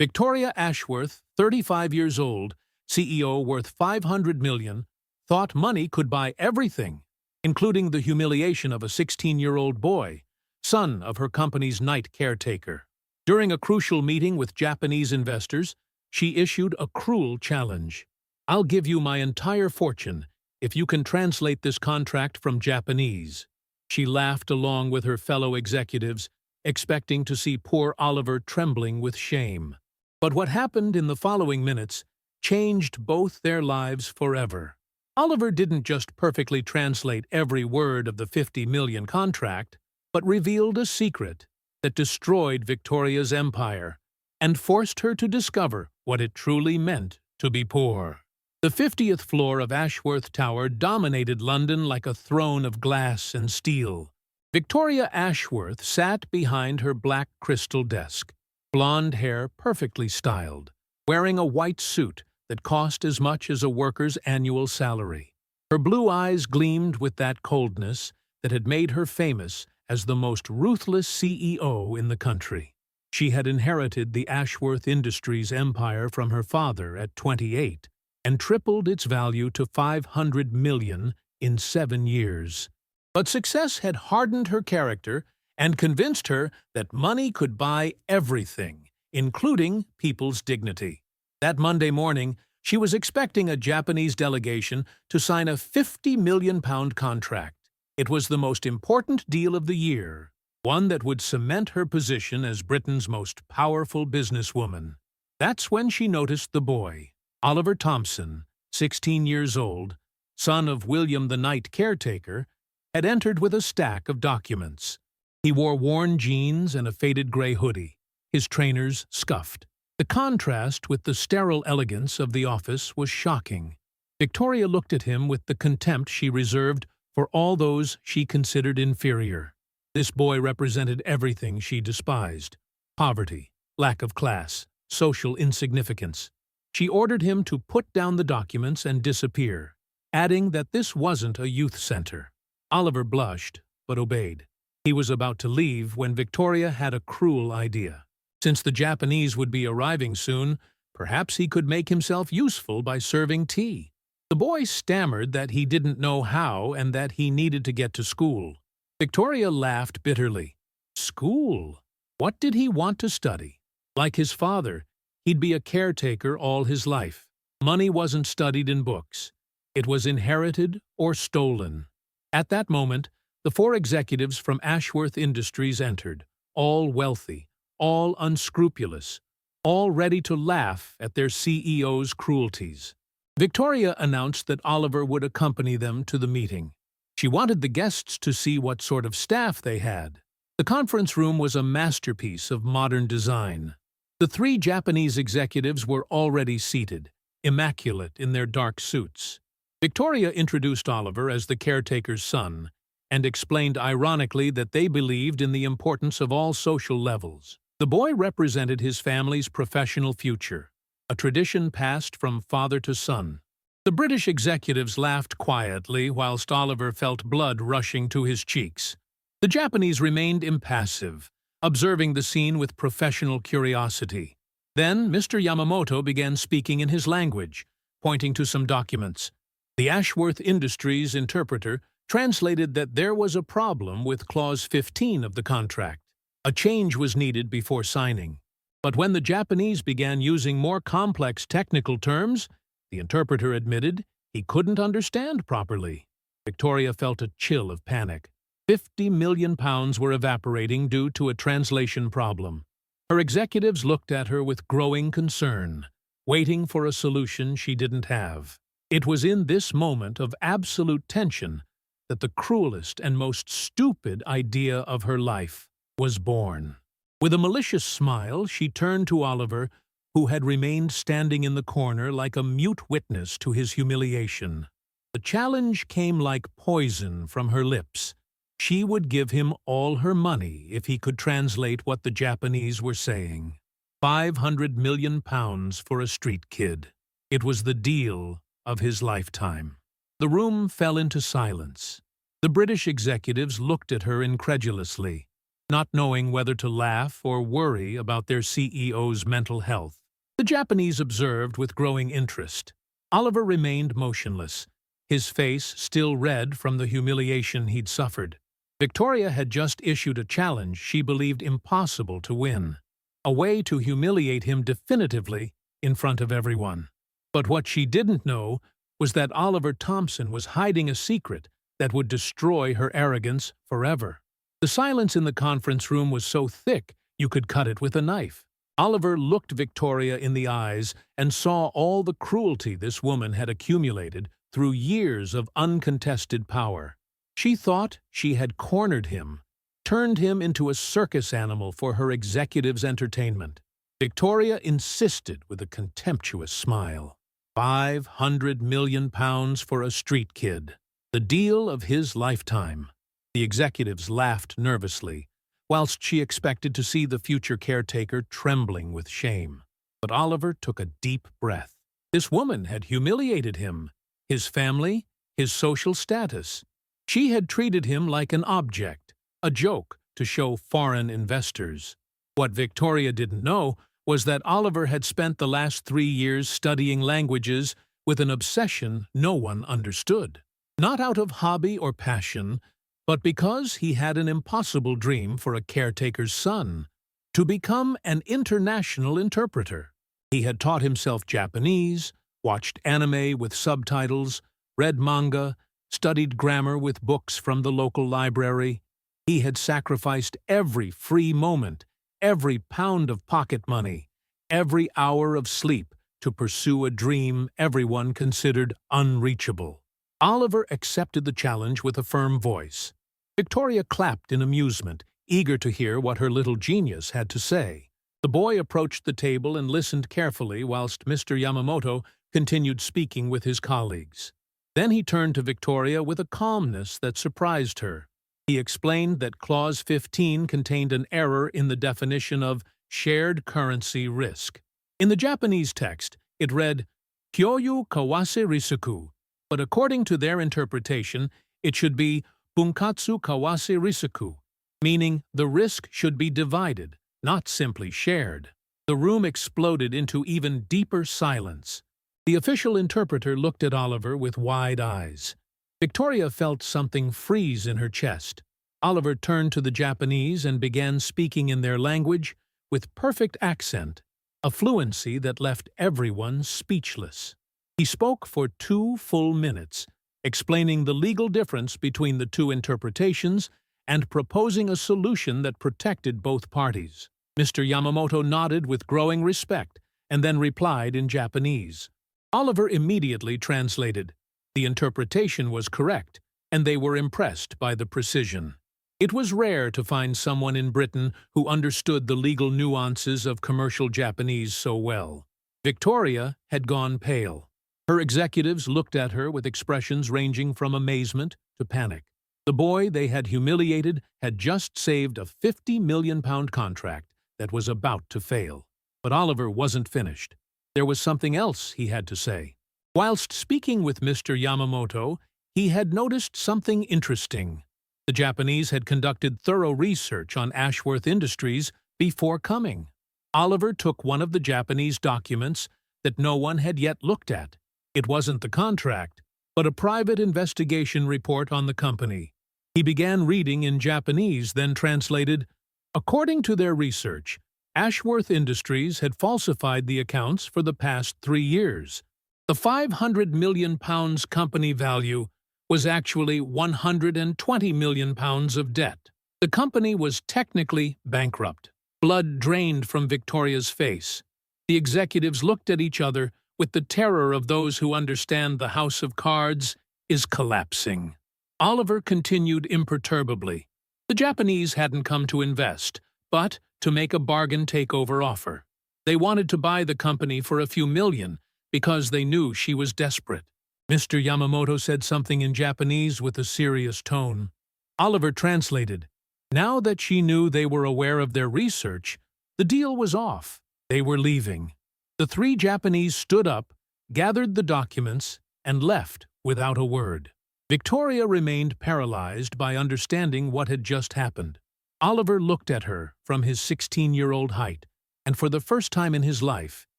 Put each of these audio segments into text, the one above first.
Victoria Ashworth, 35 years old, CEO worth $500 million, thought money could buy everything, including the humiliation of a 16-year-old boy, son of her company's night caretaker. During a crucial meeting with Japanese investors, she issued a cruel challenge. "I'll give you my entire fortune if you can translate this contract from Japanese." She laughed along with her fellow executives, expecting to see poor Oliver trembling with shame. But what happened in the following minutes changed both their lives forever. Oliver didn't just perfectly translate every word of the $50 million contract, but revealed a secret that destroyed Victoria's empire and forced her to discover what it truly meant to be poor. The 50th floor of Ashworth Tower dominated London like a throne of glass and steel. Victoria Ashworth sat behind her black crystal desk, blonde hair perfectly styled, wearing a white suit that cost as much as a worker's annual salary. Her blue eyes gleamed with that coldness that had made her famous as the most ruthless CEO in the country. She had inherited the Ashworth Industries empire from her father at 28 and tripled its value to $500 million in 7 years. But success had hardened her character and convinced her that money could buy everything, including people's dignity. That Monday morning, she was expecting a Japanese delegation to sign a £50 million contract. It was the most important deal of the year, one that would cement her position as Britain's most powerful businesswoman. That's when she noticed the boy, Oliver Thompson, 16 years old, son of William the night caretaker, had entered with a stack of documents. He wore worn jeans and a faded gray hoodie, his trainers scuffed. The contrast with the sterile elegance of the office was shocking. Victoria looked at him with the contempt she reserved for all those she considered inferior. This boy represented everything she despised: poverty, lack of class, social insignificance. She ordered him to put down the documents and disappear, adding that this wasn't a youth center. Oliver blushed, but obeyed. He was about to leave when Victoria had a cruel idea. Since the Japanese would be arriving soon, perhaps he could make himself useful by serving tea. The boy stammered that he didn't know how and that he needed to get to school. Victoria laughed bitterly. School? What did he want to study? Like his father, he'd be a caretaker all his life. Money wasn't studied in books. It was inherited or stolen. At that moment, the 4 executives from Ashworth Industries entered, all wealthy, all unscrupulous, all ready to laugh at their CEO's cruelties. Victoria announced that Oliver would accompany them to the meeting. She wanted the guests to see what sort of staff they had. The conference room was a masterpiece of modern design. The 3 Japanese executives were already seated, immaculate in their dark suits. Victoria introduced Oliver as the caretaker's son and explained ironically that they believed in the importance of all social levels. The boy represented his family's professional future, a tradition passed from father to son. The British executives laughed quietly whilst Oliver felt blood rushing to his cheeks. The Japanese remained impassive, observing the scene with professional curiosity. Then Mr. Yamamoto began speaking in his language, pointing to some documents. The Ashworth Industries interpreter translated that there was a problem with Clause 15 of the contract. A change was needed before signing. But when the Japanese began using more complex technical terms, the interpreter admitted he couldn't understand properly. Victoria felt a chill of panic. £50 million were evaporating due to a translation problem. Her executives looked at her with growing concern, waiting for a solution she didn't have. It was in this moment of absolute tension that the cruelest and most stupid idea of her life was born. With a malicious smile, she turned to Oliver, who had remained standing in the corner like a mute witness to his humiliation. The challenge came like poison from her lips. She would give him all her money if he could translate what the Japanese were saying. £500 million for a street kid. It was the deal of his lifetime. The room fell into silence. The British executives looked at her incredulously. not knowing whether to laugh or worry about their CEO's mental health. The Japanese observed with growing interest. Oliver remained motionless, his face still red from the humiliation he'd suffered. Victoria had just issued a challenge she believed impossible to win, a way to humiliate him definitively in front of everyone. But what she didn't know was that Oliver Thompson was hiding a secret that would destroy her arrogance forever. The silence in the conference room was so thick you could cut it with a knife. Oliver looked Victoria in the eyes and saw all the cruelty this woman had accumulated through years of uncontested power. She thought she had cornered him, turned him into a circus animal for her executive's entertainment. Victoria insisted with a contemptuous smile. £500 million for a street kid. The deal of his lifetime. The executives laughed nervously, whilst she expected to see the future caretaker trembling with shame. But Oliver took a deep breath. This woman had humiliated him, his family, his social status. She had treated him like an object, a joke to show foreign investors. What Victoria didn't know was that Oliver had spent the last 3 years studying languages with an obsession no one understood. Not out of hobby or passion, but because he had an impossible dream for a caretaker's son, to become an international interpreter. He had taught himself Japanese, watched anime with subtitles, read manga, studied grammar with books from the local library. He had sacrificed every free moment, every pound of pocket money, every hour of sleep to pursue a dream everyone considered unreachable. Oliver accepted the challenge with a firm voice. Victoria clapped in amusement, eager to hear what her little genius had to say. The boy approached the table and listened carefully whilst Mr. Yamamoto continued speaking with his colleagues. Then he turned to Victoria with a calmness that surprised her. He explained that Clause 15 contained an error in the definition of shared currency risk. In the Japanese text, it read, Kyoyu kawase risuku, but according to their interpretation, it should be bunkatsu kawase risuku, meaning the risk should be divided, not simply shared. The room exploded into even deeper silence. The official interpreter looked at Oliver with wide eyes. Victoria felt something freeze in her chest. Oliver turned to the Japanese and began speaking in their language with perfect accent, a fluency that left everyone speechless. He spoke for 2 full minutes, explaining the legal difference between the 2 interpretations and proposing a solution that protected both parties. Mr. Yamamoto nodded with growing respect and then replied in Japanese. Oliver immediately translated. The interpretation was correct, and they were impressed by the precision. It was rare to find someone in Britain who understood the legal nuances of commercial Japanese so well. Victoria had gone pale. Her executives looked at her with expressions ranging from amazement to panic. The boy they had humiliated had just saved a £50 million contract that was about to fail. But Oliver wasn't finished. There was something else he had to say. Whilst speaking with Mr. Yamamoto, he had noticed something interesting. The Japanese had conducted thorough research on Ashworth Industries before coming. Oliver took one of the Japanese documents that no one had yet looked at. It wasn't the contract, but a private investigation report on the company. He began reading in Japanese, then translated, According to their research, Ashworth Industries had falsified the accounts for the past 3 years. The £500 million company value was actually £120 million of debt. The company was technically bankrupt. Blood drained from Victoria's face. The executives looked at each other with the terror of those who understand the house of cards is collapsing. Oliver continued imperturbably. The Japanese hadn't come to invest, but to make a bargain takeover offer. They wanted to buy the company for a few million because they knew she was desperate. Mr. Yamamoto said something in Japanese with a serious tone. Oliver translated. Now that she knew they were aware of their research, the deal was off. They were leaving. The 3 Japanese stood up, gathered the documents, and left without a word. Victoria remained paralyzed by understanding what had just happened. Oliver looked at her from his 16-year-old height, and for the first time in his life,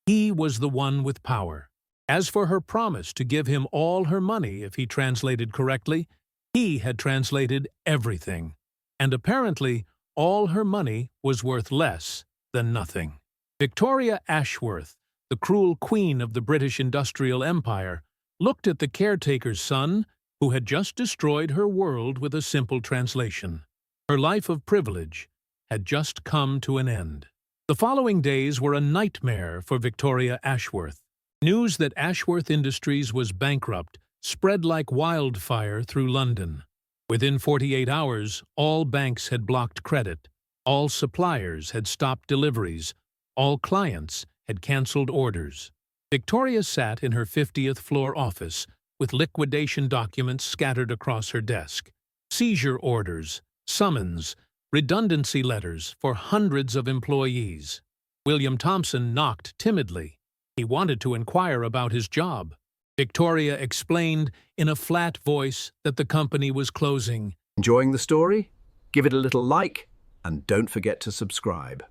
he was the one with power. As for her promise to give him all her money if he translated correctly, he had translated everything, and apparently all her money was worth less than nothing. Victoria Ashworth, the cruel queen of the British industrial empire, looked at the caretaker's son, who had just destroyed her world with a simple translation. Her life of privilege had just come to an end. The following days were a nightmare for Victoria Ashworth. News that Ashworth Industries was bankrupt spread like wildfire through London. Within 48 hours, all banks had blocked credit, all suppliers had stopped deliveries, all clients had cancelled orders. Victoria sat in her 50th floor office with liquidation documents scattered across her desk, seizure orders, summons, redundancy letters for hundreds of employees. William Thompson knocked timidly. He wanted to inquire about his job. Victoria explained in a flat voice that the company was closing. Enjoying the story? Give it a little like and don't forget to subscribe.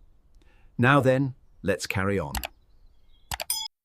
Now then, let's carry on.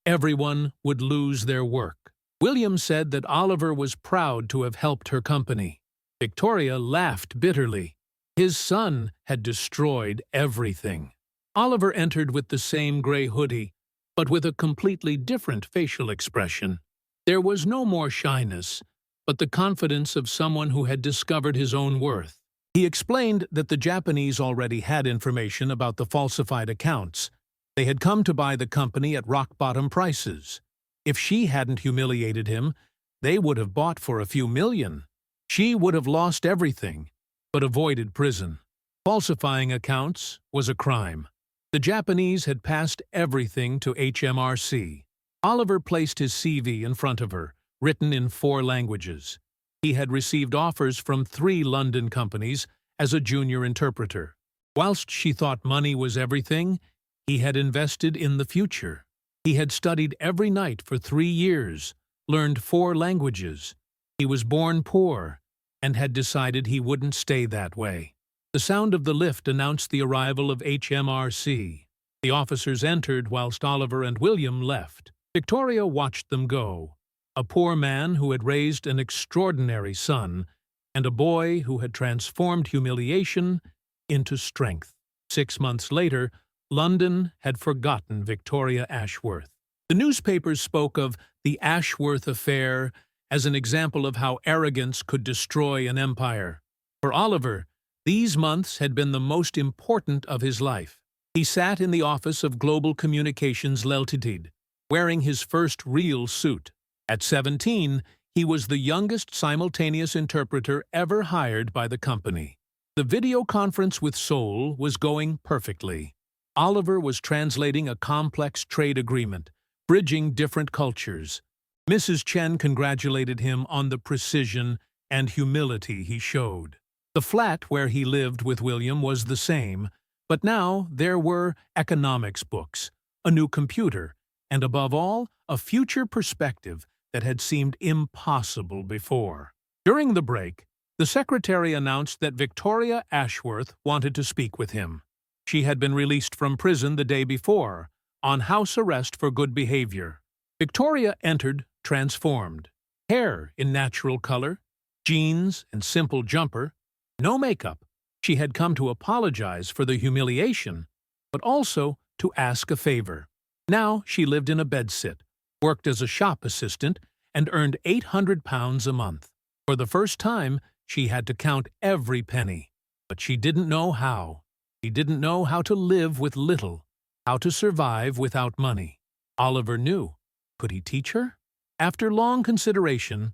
Everyone would lose their work. William said that Oliver was proud to have helped her company. Victoria laughed bitterly. His son had destroyed everything. Oliver entered with the same gray hoodie, but with a completely different facial expression. There was no more shyness, but the confidence of someone who had discovered his own worth. He explained that the Japanese already had information about the falsified accounts. They had come to buy the company at rock-bottom prices. If she hadn't humiliated him, they would have bought for a few million. She would have lost everything, but avoided prison. Falsifying accounts was a crime. The Japanese had passed everything to HMRC. Oliver placed his CV in front of her, written in 4 languages. He had received offers from 3 London companies as a junior interpreter. Whilst she thought money was everything, he had invested in the future. He had studied every night for 3 years, learned 4 languages. He was born poor and had decided he wouldn't stay that way. The sound of the lift announced the arrival of HMRC. The officers entered whilst Oliver and William left. Victoria watched them go. A poor man who had raised an extraordinary son, and a boy who had transformed humiliation into strength. 6 months later, London had forgotten Victoria Ashworth. The newspapers spoke of the Ashworth affair as an example of how arrogance could destroy an empire. For Oliver, these months had been the most important of his life. He sat in the office of Global Communications Ltd, wearing his first real suit. At 17, he was the youngest simultaneous interpreter ever hired by the company. The video conference with Seoul was going perfectly. Oliver was translating a complex trade agreement, bridging different cultures. Mrs. Chen congratulated him on the precision and humility he showed. The flat where he lived with William was the same, but now there were economics books, a new computer, and above all, a future perspective that had seemed impossible before. During the break, the secretary announced that Victoria Ashworth wanted to speak with him. She had been released from prison the day before, on house arrest for good behavior. Victoria entered transformed. Hair in natural color, jeans and simple jumper, no makeup. She had come to apologize for the humiliation, but also to ask a favor. Now she lived in a bedsit, worked as a shop assistant, and earned £800 a month. For the first time, she had to count every penny, but she didn't know how. She didn't know how to live with little, how to survive without money. Oliver knew. Could he teach her? After long consideration,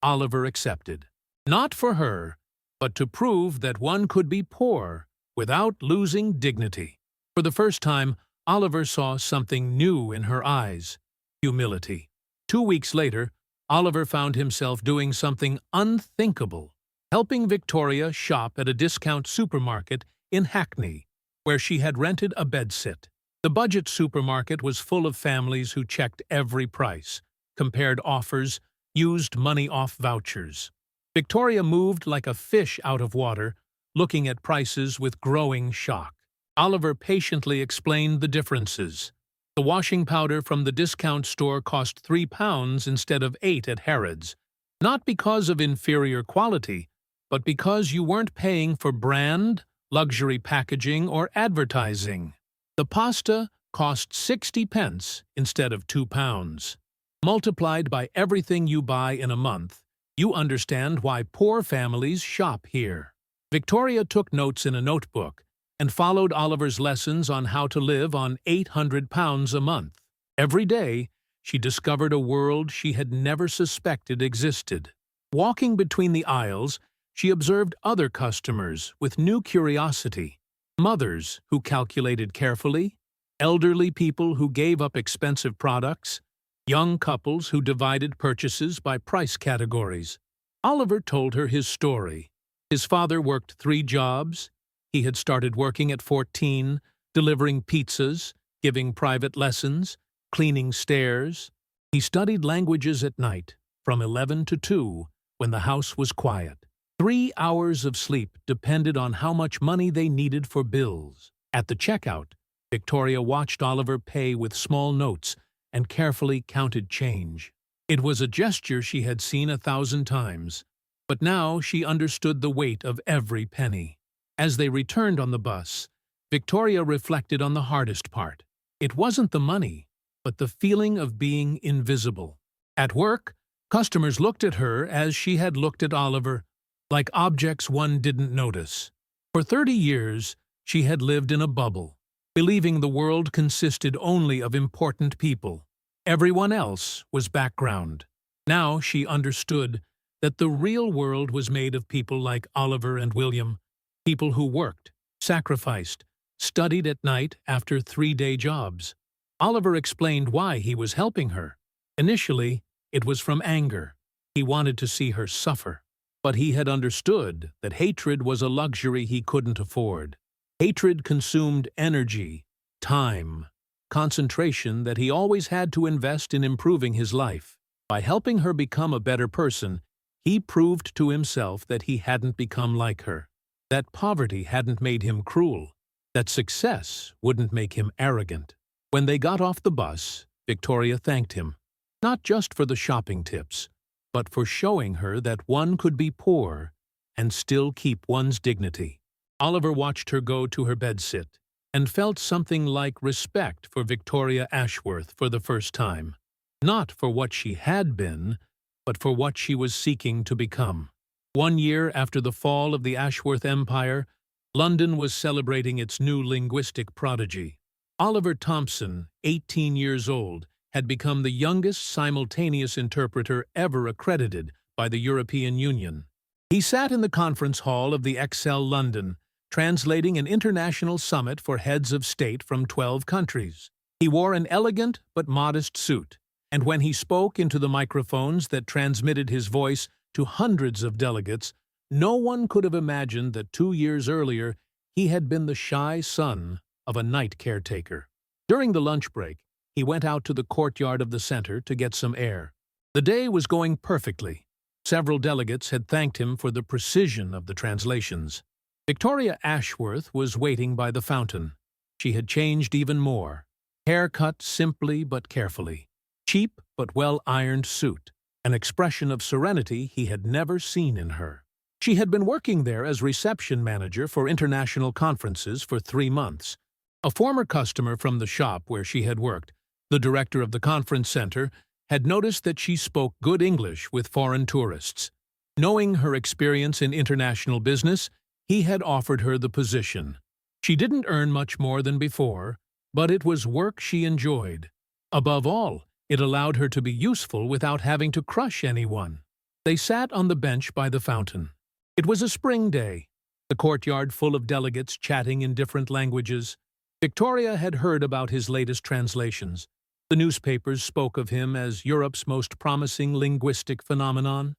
Oliver accepted. Not for her, but to prove that one could be poor without losing dignity. For the first time, Oliver saw something new in her eyes: humility. 2 weeks later, Oliver found himself doing something unthinkable, helping Victoria shop at a discount supermarket in Hackney, where she had rented a bedsit. The budget supermarket was full of families who checked every price, compared offers, used money-off vouchers. Victoria moved like a fish out of water, looking at prices with growing shock. Oliver patiently explained the differences. The washing powder from the discount store cost £3 instead of 8 at Harrods, not because of inferior quality, but because you weren't paying for brand, luxury packaging, or advertising. The pasta cost 60 pence instead of £2. Multiplied by everything you buy in a month, you understand why poor families shop here. Victoria took notes in a notebook and followed Oliver's lessons on how to live on £800 a month. Every day, she discovered a world she had never suspected existed. Walking between the aisles, she observed other customers with new curiosity. Mothers who calculated carefully, elderly people who gave up expensive products, young couples who divided purchases by price categories. Oliver told her his story. His father worked 3 jobs. He had started working at 14, delivering pizzas, giving private lessons, cleaning stairs. He studied languages at night, from 11 to 2, when the house was quiet. 3 hours of sleep depended on how much money they needed for bills. At the checkout, Victoria watched Oliver pay with small notes and carefully counted change. It was a gesture she had seen 1,000 times, but now she understood the weight of every penny. As they returned on the bus, Victoria reflected on the hardest part. It wasn't the money, but the feeling of being invisible. At work, customers looked at her as she had looked at Oliver, like objects one didn't notice. For 30 years, she had lived in a bubble, believing the world consisted only of important people. Everyone else was background. Now she understood that the real world was made of people like Oliver and William, people who worked, sacrificed, studied at night after 3-day jobs. Oliver explained why he was helping her. Initially, it was from anger. He wanted to see her suffer. But he had understood that hatred was a luxury he couldn't afford. Hatred consumed energy, time, concentration that he always had to invest in improving his life. By helping her become a better person, he proved to himself that he hadn't become like her, that poverty hadn't made him cruel, that success wouldn't make him arrogant. When they got off the bus, Victoria thanked him, not just for the shopping tips, but for showing her that one could be poor and still keep one's dignity. Oliver watched her go to her bedsit and felt something like respect for Victoria Ashworth for the first time, not for what she had been, but for what she was seeking to become. 1 year after the fall of the Ashworth Empire, London was celebrating its new linguistic prodigy. Oliver Thompson, 18 years old, had become the youngest simultaneous interpreter ever accredited by the European Union. He sat in the conference hall of the Excel London, translating an international summit for heads of state from 12 countries. He wore an elegant but modest suit, and when he spoke into the microphones that transmitted his voice to hundreds of delegates, no one could have imagined that 2 years earlier he had been the shy son of a night caretaker. During the lunch break, he went out to the courtyard of the center to get some air. The day was going perfectly. Several delegates had thanked him for the precision of the translations. Victoria Ashworth was waiting by the fountain. She had changed even more. Hair cut simply but carefully. Cheap but well-ironed suit. An expression of serenity he had never seen in her. She had been working there as reception manager for international conferences for 3 months. A former customer from the shop where she had worked, the director of the conference center, had noticed that she spoke good English with foreign tourists. Knowing her experience in international business, he had offered her the position. She didn't earn much more than before, but it was work she enjoyed. Above all, it allowed her to be useful without having to crush anyone. They sat on the bench by the fountain. It was a spring day, the courtyard full of delegates chatting in different languages. Victoria had heard about his latest translations. The newspapers spoke of him as Europe's most promising linguistic phenomenon.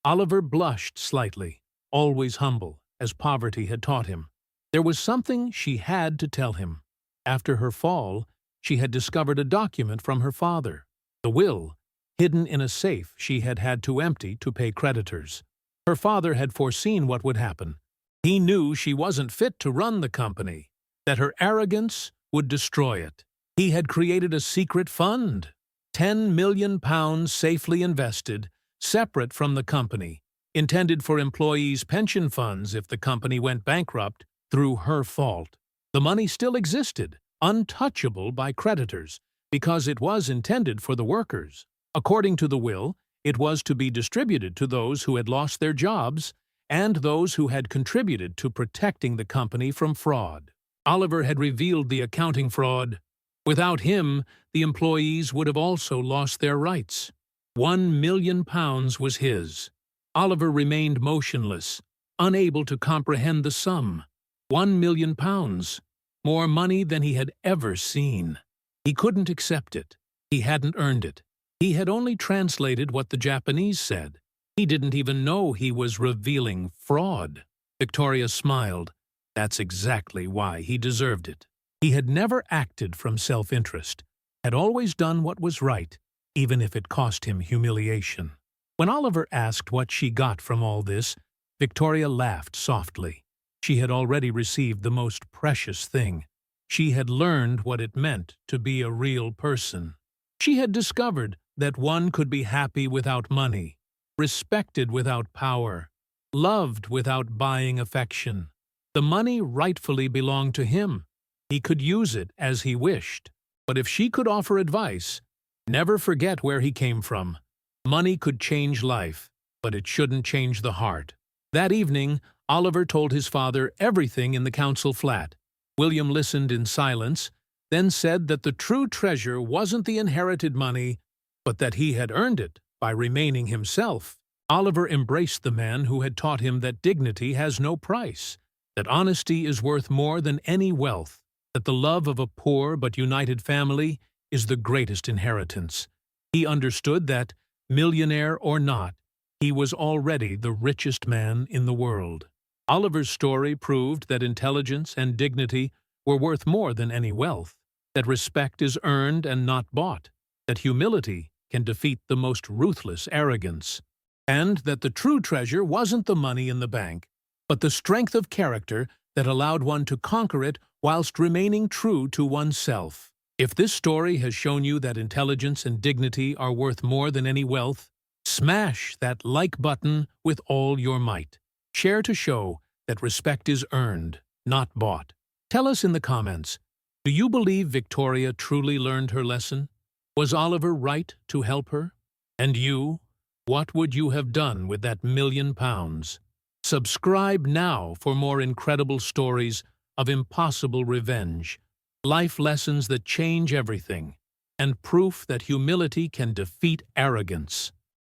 Oliver blushed slightly, always humble, as poverty had taught him. There was something she had to tell him. After her fall, she had discovered a document from her father, the will, hidden in a safe she had had to empty to pay creditors. Her father had foreseen what would happen. He knew she wasn't fit to run the company, that her arrogance would destroy it. He had created a secret fund, £10 million safely invested, separate from the company, intended for employees' pension funds if the company went bankrupt through her fault. The money still existed, untouchable by creditors, because it was intended for the workers. According to the will, it was to be distributed to those who had lost their jobs and those who had contributed to protecting the company from fraud. Oliver had revealed the accounting fraud. Without him, the employees would have also lost their rights. £1 million was his. Oliver remained motionless, unable to comprehend the sum. £1 million, more money than he had ever seen. He couldn't accept it. He hadn't earned it. He had only translated what the Japanese said. He didn't even know he was revealing fraud. Victoria smiled. That's exactly why he deserved it. He had never acted from self-interest, had always done what was right, even if it cost him humiliation. When Oliver asked what she got from all this, Victoria laughed softly. She had already received the most precious thing. She had learned what it meant to be a real person. She had discovered that one could be happy without money, respected without power, loved without buying affection. The money rightfully belonged to him. He could use it as he wished. But if she could offer advice, never forget where he came from. Money could change life, but it shouldn't change the heart. That evening, Oliver told his father everything in the council flat. William listened in silence, then said that the true treasure wasn't the inherited money, but that he had earned it by remaining himself. Oliver embraced the man who had taught him that dignity has no price, that honesty is worth more than any wealth, that the love of a poor but united family is the greatest inheritance. He understood that, millionaire or not, he was already the richest man in the world. Oliver's story proved that intelligence and dignity were worth more than any wealth, that respect is earned and not bought, that humility can defeat the most ruthless arrogance, and that the true treasure wasn't the money in the bank, but the strength of character that allowed one to conquer it whilst remaining true to oneself. If this story has shown you that intelligence and dignity are worth more than any wealth, smash that like button with all your might. Share to show that respect is earned, not bought. Tell us in the comments, do you believe Victoria truly learned her lesson? Was Oliver right to help her? And you, what would you have done with that £1 million? Subscribe now for more incredible stories of impossible revenge, life lessons that change everything, and proof that humility can defeat arrogance.